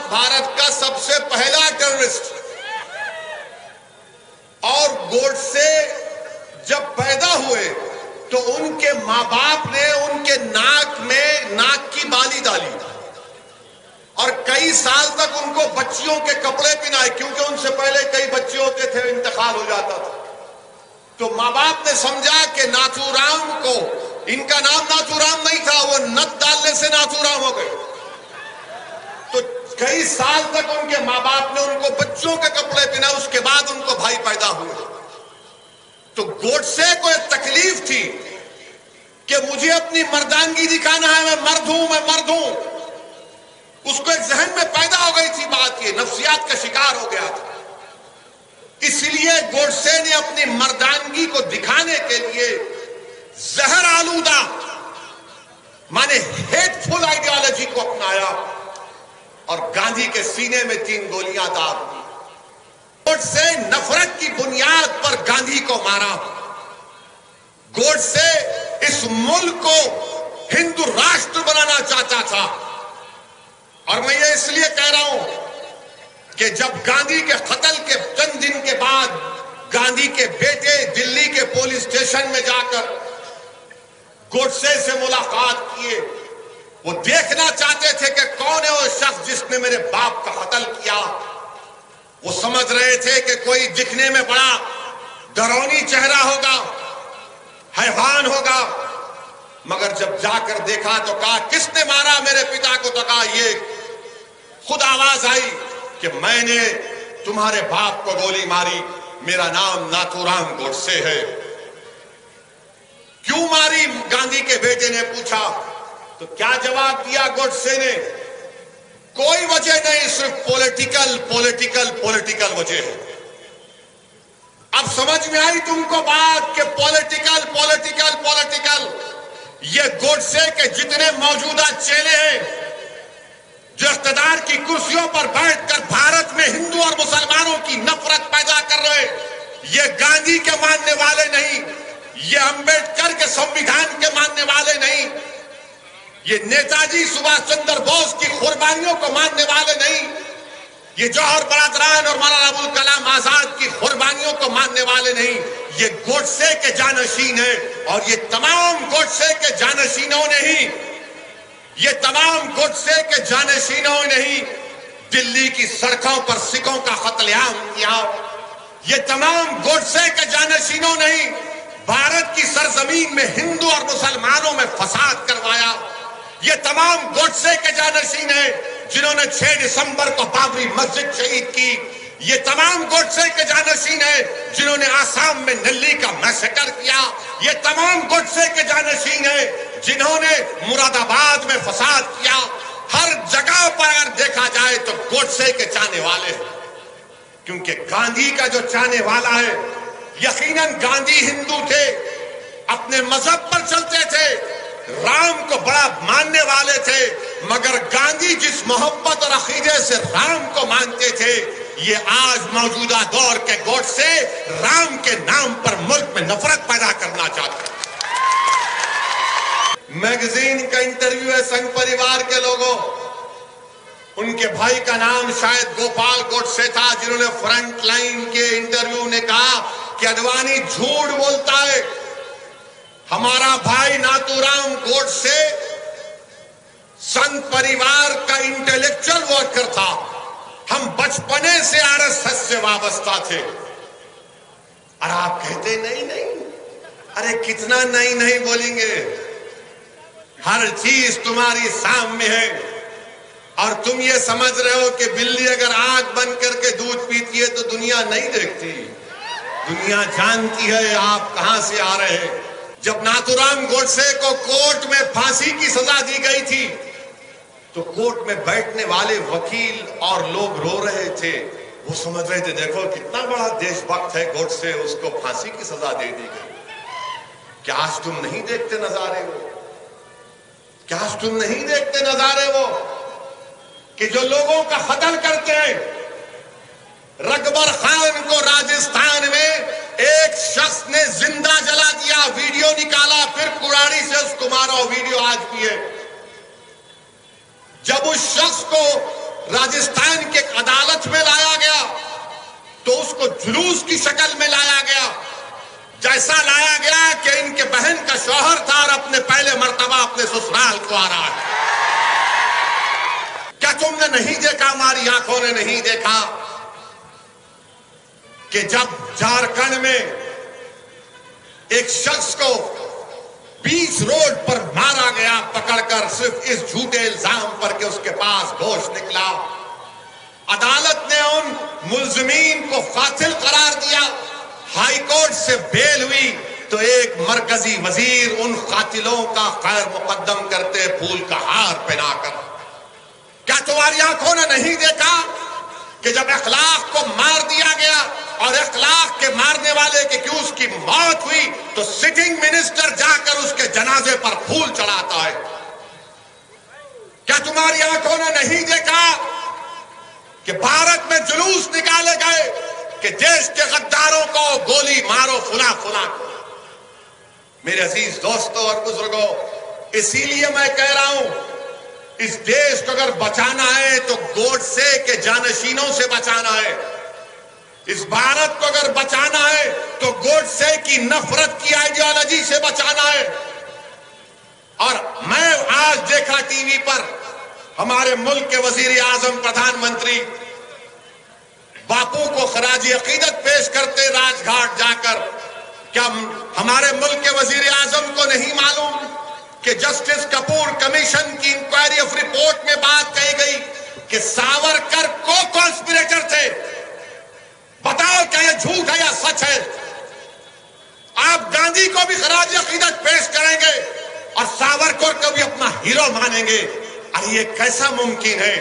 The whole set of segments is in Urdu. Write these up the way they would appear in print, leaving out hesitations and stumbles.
بھارت کا سب سے پہلا ٹیررسٹ، اور گوڈسے جب پیدا ہوئے تو ان کے ماں باپ نے ان کے ناک میں ناک کی بالی ڈالی اور کئی سال تک ان کو بچیوں کے کپڑے پہنائے، کیونکہ ان سے پہلے کئی بچے ہوتے تھے، انتقال ہو جاتا تھا۔ تو ماں باپ نے سمجھا کہ ناتھو رام کو، ان کا نام ناتھو رام نہیں تھا، وہ نت ڈالنے سے ناتھو رام ہو گئے۔ تو کئی سال تک ان کے ماں باپ نے ان کو بچوں کے کپڑے پہنائے، اس کے بعد ان کو بھائی پیدا ہوئے۔ تو گوڈسے کو ایک تکلیف تھی کہ مجھے اپنی مردانگی دکھانا ہے، میں مرد ہوں، میں مرد ہوں۔ اس کو ایک ذہن میں پیدا ہو گئی تھی بات، یہ نفسیات کا شکار ہو گیا تھا۔ اس لیے گوڈسے نے اپنی مردانگی کو دکھانے کے لیے زہر آلودہ مانے ہیٹ فل آئیڈیالوجی کو اپنایا اور گاندھی کے سینے میں 3 گولیاں داغ دی۔ گوڈسے نفرت کی بنیاد پر گاندھی کو مارا۔ گوڈسے اس ملک کو ہندو راشٹر بنانا چاہتا تھا، اور میں یہ اس لیے کہہ رہا ہوں کہ جب گاندھی کے قتل کے چند دن کے بعد گاندھی کے بیٹے دلی کے پولیس اسٹیشن میں جا کر گوڈسے سے ملاقات کیے، وہ دیکھنا چاہتے تھے کہ کون ہے وہ شخص جس نے میرے باپ کا قتل کیا۔ وہ سمجھ رہے تھے کہ کوئی دکھنے میں بڑا ڈرونی چہرہ ہوگا، حیوان ہوگا، مگر جب جا کر دیکھا تو کہا کس نے مارا میرے پتا کو؟ تو کہا یہ خود آواز آئی کہ میں نے تمہارے باپ کو گولی ماری، میرا نام ناتھو رام گوڈسے ہے۔ کیوں ماری؟ گاندھی کے بیٹے نے پوچھا۔ تو کیا جواب دیا گوڈسے نے؟ کوئی وجہ نہیں، صرف پولیٹیکل وجہ ہے۔ اب سمجھ میں آئی تم کو بات کہ پولیٹیکل یہ گوڈسے کے جتنے موجودہ چیلے ہیں جو اقتدار کی کرسیوں پر بیٹھ کر بھارت میں ہندو اور مسلمانوں کی نفرت پیدا کر رہے، یہ گاندھی کے ماننے والے نہیں، یہ امبیڈکر کے سمویدھان کے ماننے والے نہیں، یہ نیتا جی سبھاش چندر بوس کی قربانیوں کو ماننے والے نہیں، یہ جوہر برادران اور مولانا ابوالکلام آزاد کی قربانیوں کو ماننے والے نہیں، یہ گوڈسے کے جانشین ہیں۔ اور یہ تمام گوڈسے کے جانشینوں نے ہی دلی کی سڑکوں پر سکھوں کا قتل عام کیا۔ یہ تمام گوڈسے کے جانشینوں نے ہی بھارت کی سرزمین میں ہندو اور مسلمانوں میں فساد کروایا۔ یہ تمام گوڈسے کے جانشین ہیں جنہوں نے 6 دسمبر کو بابری مسجد شہید کی۔ یہ تمام گوڈسے کے جانشین ہیں جنہوں نے آسام میں نلی کا میسیکر کیا۔ یہ تمام گوڈسے کے جانشین ہیں جنہوں نے مراد آباد میں فساد کیا۔ ہر جگہ پر اگر دیکھا جائے تو گوڈسے کے چاہنے والے ہیں، کیونکہ گاندھی کا جو چاہنے والا ہے، یقیناً گاندھی ہندو تھے، اپنے مذہب پر چلتے تھے، رام کو بڑا ماننے والے تھے، مگر گاندھی جس محبت اور عقیدے سے رام کو مانتے تھے، یہ آج موجودہ دور کے گوڈسے رام کے نام پر ملک میں نفرت پیدا کرنا چاہتے ہیں۔ میگزین کا انٹرویو ہے سنگھ پریوار کے لوگوں، ان کے بھائی کا نام شاید گوپال گوڈسے تھا، جنہوں نے فرنٹ لائن کے انٹرویو نے کہا کہ اڈوانی جھوٹ بولتا ہے، ہمارا بھائی ناتھو رام گوڈسے سنگھ پریوار کا انٹلیکچوئل ورکر تھا، ہم بچپنے سے RSS سے وابستہ تھے۔ اور آپ کہتے نہیں، ارے کتنا نہیں بولیں گے، ہر چیز تمہاری سامنے ہے، اور تم یہ سمجھ رہے ہو کہ بلی اگر آنکھ بند کر کے دودھ پیتی ہے تو دنیا نہیں دیکھتی، دنیا جانتی ہے آپ کہاں سے آ رہے ہیں۔ جب ناتھو رام گوڈسے کو کورٹ میں پھانسی کی سزا دی گئی تھی تو کورٹ میں بیٹھنے والے وکیل اور لوگ رو رہے تھے، وہ سمجھ رہے تھے دیکھو کتنا بڑا دیش بھکت ہے گوڈسے، اس کو پھانسی کی سزا دے دی گئی۔ کیا آج تم نہیں دیکھتے نظارے وہ؟ کیا آج تم نہیں دیکھتے نظارے وہ کہ جو لوگوں کا قتل کرتے ہیں؟ رکبر خان کو راجستھان میں ایک شخص نے زندہ جلا دیا، ویڈیو نکالا، پھر کڑاڑی سے اس کو مارا، ویڈیو آج بھی ہے۔ جب اس شخص کو راجستھان کی ایک عدالت میں لایا گیا تو اس کو جلوس کی شکل میں لایا گیا، جیسا لایا گیا کہ ان کے بہن کا شوہر تھا اور اپنے پہلے مرتبہ اپنے سسرال کو آ رہا ہے۔ کیا تم نے نہیں دیکھا، ہماری آنکھوں نے نہیں دیکھا کہ جب جھارکھنڈ میں ایک شخص کو 20 روڈ پر مارا گیا پکڑ کر، صرف اس جھوٹے الزام پر کہ اس کے پاس گوشت نکلا، عدالت نے ان ملزمین کو قاتل قرار دیا، ہائی کورٹ سے بیل ہوئی تو ایک مرکزی وزیر ان قاتلوں کا خیر مقدم کرتے پھول کا ہار پہنا کر۔ کیا تمہاری آنکھوں نے نہیں دیکھا کہ جب اخلاق کو مار دیا گیا اور اخلاق کے مارنے والے کے کیوں اس کی موت ہوئی تو سٹنگ منسٹر جا کر اس کے جنازے پر پھول چڑھاتا ہے؟ کیا تمہاری آنکھوں نے نہیں دیکھا کہ بھارت میں جلوس نکالے گئے کہ دیش کے غداروں کو گولی مارو فلاں فلاں کو؟ میرے عزیز دوستوں اور بزرگوں، اسی لیے میں کہہ رہا ہوں اس دیش کو اگر بچانا ہے تو گوڈسے کے جانشینوں سے بچانا ہے، اس بھارت کو اگر بچانا ہے تو گوڈسے کی نفرت کی آئیڈیالوجی سے بچانا ہے۔ اور میں آج دیکھا ٹی وی پر ہمارے ملک کے وزیر اعظم پردھان منتری باپو کو خراج عقیدت پیش کرتے راج گھاٹ جا کر۔ کیا ہمارے ملک کے وزیر اعظم کو نہیں معلوم کہ جسٹس کپور کمیشن کی انکوائری آف رپورٹ میں بات کہی گئی کہ ساورکر کو کانسپریٹر تھے؟ بتاؤ کیا یہ جھوٹ ہے یا سچ ہے؟ آپ گاندھی کو بھی خراج عقیدت پیش کریں گے اور ساورکر کو بھی اپنا ہیرو مانیں گے؟ ارے یہ کیسا ممکن ہے؟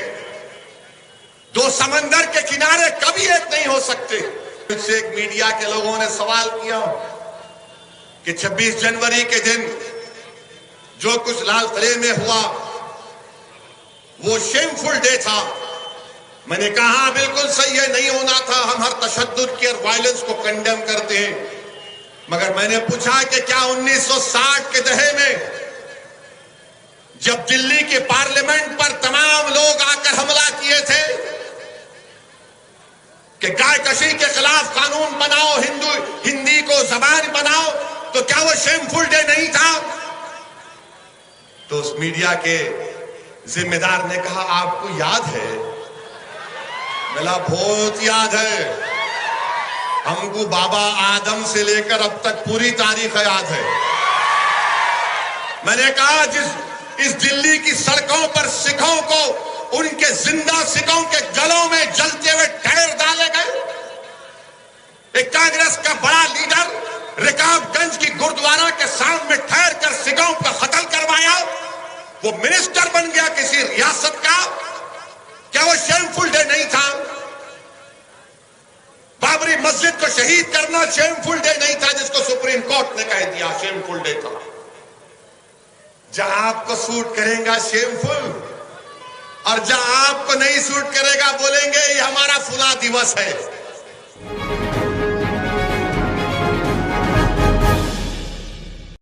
دو سمندر کے کنارے کبھی ایک نہیں ہو سکتے۔ مجھ سے ایک میڈیا کے لوگوں نے سوال کیا کہ 26 جنوری کے دن جو کچھ لال قلعے میں ہوا وہ شیمفل ڈے تھا۔ میں نے کہا بالکل صحیح ہے، نہیں ہونا تھا، ہم ہر تشدد کی اور وائلنس کو کنڈیم کرتے ہیں، مگر میں نے پوچھا کہ کیا 1960 کے دہے میں جب دلی کے پارلیمنٹ پر تمام لوگ آ کر حملہ کیے تھے کہ گائے کشی کے خلاف قانون بناؤ، ہندی کو زبان بناؤ، تو کیا وہ شیمفل ڈے نہیں تھا؟ تو اس میڈیا کے ذمہ دار نے کہا آپ کو یاد ہے؟ ملا بہت یاد ہے، ہم کو بابا آدم سے لے کر اب تک پوری تاریخ یاد ہے۔ میں نے کہا اس دلی کی سڑکوں پر سکھوں کو ان کے زندہ سکھوں کے گلوں میں جلتے ہوئے ٹائر ڈالے گئے۔ ایک کانگریس کا بڑا لیڈر رکاب گنج کی گردوارہ کے سامنے ٹھہر کر سکھوں کا قتل کروایا، وہ منسٹر بن گیا کسی ریاست کا، کیا وہ شیمفل ڈے نہیں تھا؟ بابری مسجد کو شہید کرنا شیمفل ڈے نہیں تھا جس کو سپریم کورٹ نے کہہ دیا شیمفل ڈے تھا؟ جہاں آپ کو سوٹ کریں گا شیمفل، اور جہاں آپ کو نہیں سوٹ کرے گا بولیں گے یہ ہمارا فلاں دیوس ہے۔